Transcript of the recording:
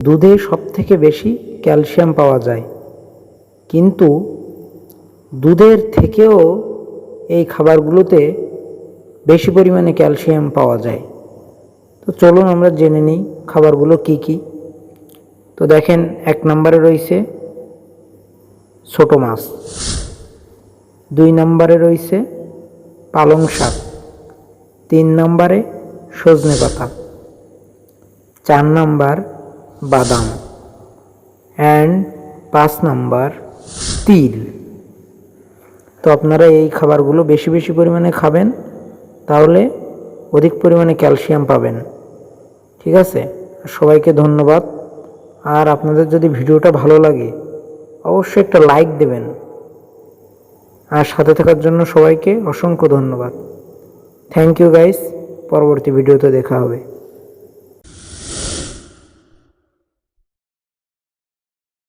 দুধে সবথেকে বেশি ক্যালসিয়াম পাওয়া যায়, কিন্তু দুধের থেকেও এই খাবারগুলোতে বেশি পরিমাণে ক্যালসিয়াম পাওয়া যায়। তো চলুন আমরা জেনে নিই খাবারগুলো কি কি। তো দেখেন, 1 নম্বরে রয়েছে ছোট মাছ, 2 নম্বরে রয়েছে পালং শাক, 3 নম্বরে সজনে পাতা, 4 নম্বর বাদাম অ্যান্ড 5 নম্বর তিল। তো আপনারা এই খাবারগুলো বেশি বেশি পরিমাণে খাবেন, তাহলে অধিক পরিমাণে ক্যালসিয়াম পাবেন। ঠিক আছে, সবাইকে ধন্যবাদ। আর আপনাদের যদি ভিডিওটা ভালো লাগে অবশ্যই একটা লাইক দেবেন। আর সাথে থাকার জন্য সবাইকে অসংখ্য ধন্যবাদ। থ্যাংক ইউ গাইস, পরবর্তী ভিডিওতে দেখা হবে।